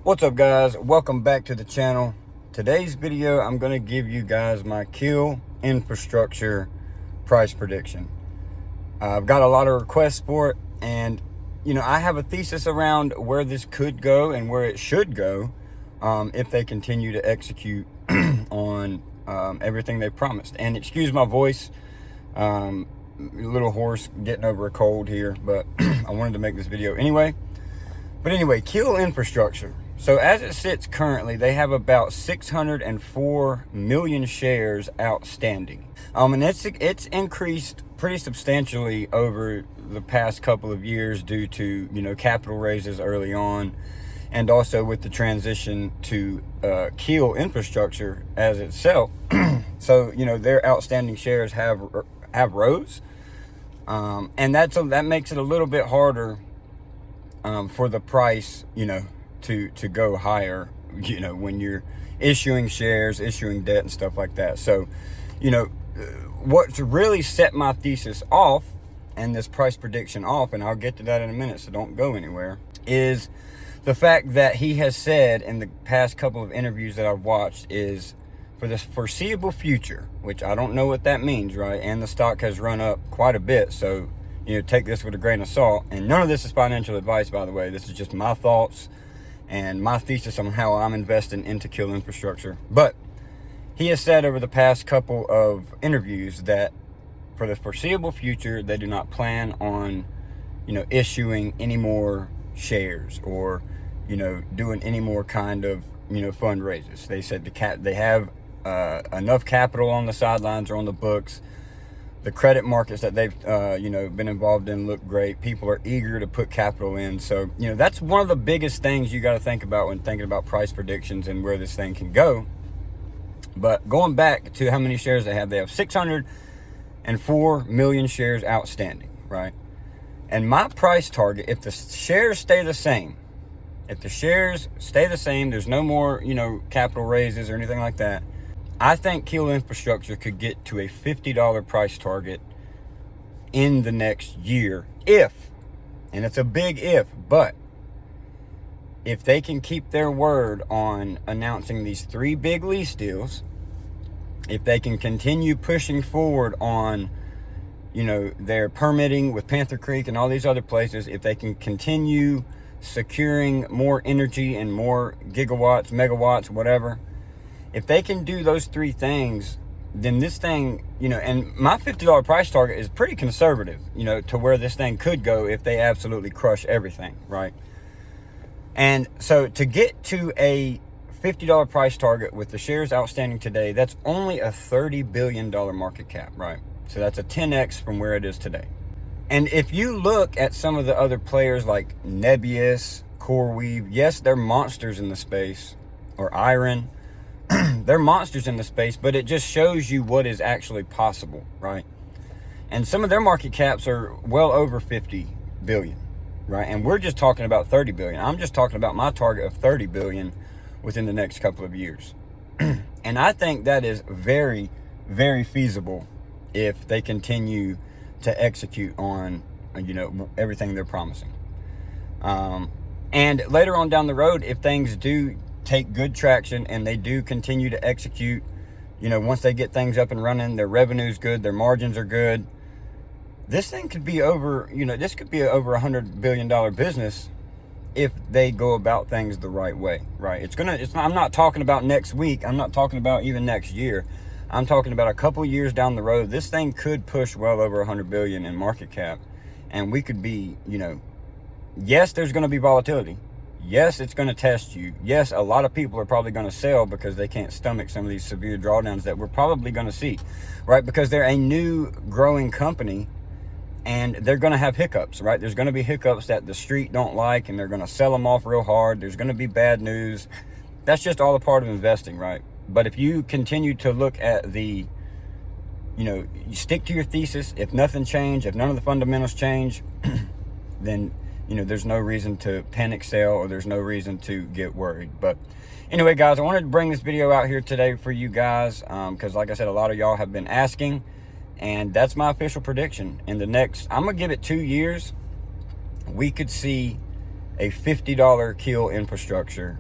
What's up, guys? Welcome back to the channel. Today's video, I'm going to give you guys my Keel Infrastructure price prediction. I've got a lot of requests for it, and I have a thesis around where this could go and where it should go if they continue to execute on everything they promised. And excuse my voice, a little hoarse, getting over a cold here, but I wanted to make this video anyway. But anyway, Keel Infrastructure. So as it sits currently, they have about 604 million shares outstanding. And it's increased pretty substantially over the past couple of years due to, capital raises early on, and also with the transition to Keel Infrastructure as itself. So, their outstanding shares have rose. And that makes it a little bit harder for the price, to go higher, when you're issuing shares, issuing debt and stuff like that. So, what's really set my thesis off and this price prediction off, and I'll get to that in a minute, so don't go anywhere, is the fact that he has said in the past couple of interviews that I've watched is for the foreseeable future, which I don't know what that means, right? And the stock has run up quite a bit, so take this with a grain of salt. And none of this is financial advice, by the way. This is just my thoughts and my thesis on how I'm investing into Keel Infrastructure. But he has said over the past couple of interviews that for the foreseeable future, they do not plan on, issuing any more shares or, doing any more kind of, fundraisers. They said they have enough capital on the sidelines or on the books. The credit markets that they've, been involved in look great. People are eager to put capital in. So, that's one of the biggest things you got to think about when thinking about price predictions and where this thing can go. But going back to how many shares they have 604 million shares outstanding, right? And my price target, if the shares stay the same, there's no more, capital raises or anything like that, I think Keel Infrastructure could get to a $50 price target in the next year if, and it's a big if, but if they can keep their word on announcing these 3 big lease deals, if they can continue pushing forward on, their permitting with Panther Creek and all these other places, if they can continue securing more energy and more gigawatts, megawatts, whatever, if they can do those 3 things, then this thing, and my $50 price target is pretty conservative, to where this thing could go if they absolutely crush everything, right? And so to get to a $50 price target with the shares outstanding today, that's only a $30 billion market cap, right? So that's a 10x from where it is today. And if you look at some of the other players like Nebius, CoreWeave, yes, they're monsters in the space, or Iron, they're monsters in the space, but it just shows you what is actually possible, right? And some of their market caps are well over 50 billion, right? And we're just talking about 30 billion. I'm just talking about my target of 30 billion within the next couple of years. And I think that is very, very feasible if they continue to execute on, everything they're promising. And later on down the road, if things do take good traction and they do continue to execute, once they get things up and running, their revenue's good, their margins are good, this thing could be over, this could be over $100 billion business if they go about things the right way, right? I'm not talking about next week. I'm not talking about even next year. I'm talking about a couple years down the road. This thing could push well over 100 billion in market cap, and we could be, yes, there's going to be volatility. Yes, it's going to test you. Yes, a lot of people are probably going to sell because they can't stomach some of these severe drawdowns that we're probably going to see, right? Because they're a new growing company and they're going to have hiccups, right? There's going to be hiccups that the street don't like, and they're going to sell them off real hard. There's going to be bad news. That's just all a part of investing, right? But if you continue to look at you stick to your thesis, if nothing changed, if none of the fundamentals change, then there's no reason to panic sell, or there's no reason to get worried. But anyway, guys, I wanted to bring this video out here today for you guys because, like I said, a lot of y'all have been asking, and that's my official prediction. In the next, I'm going to give it 2 years, we could see a $50 Keel Infrastructure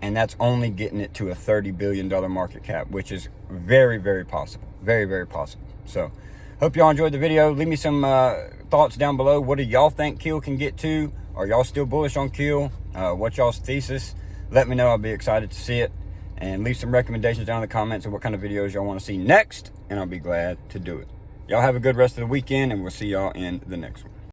and that's only getting it to a $30 billion market cap, which is very, very possible. Very, very possible. So hope y'all enjoyed the video. Leave me some thoughts down below. What do y'all think Keel can get to? Are y'all still bullish on Keel? What's y'all's thesis? Let me know. I'll be excited to see it. And leave some recommendations down in the comments of what kind of videos y'all want to see next, and I'll be glad to do it. Y'all have a good rest of the weekend, and we'll see y'all in the next one.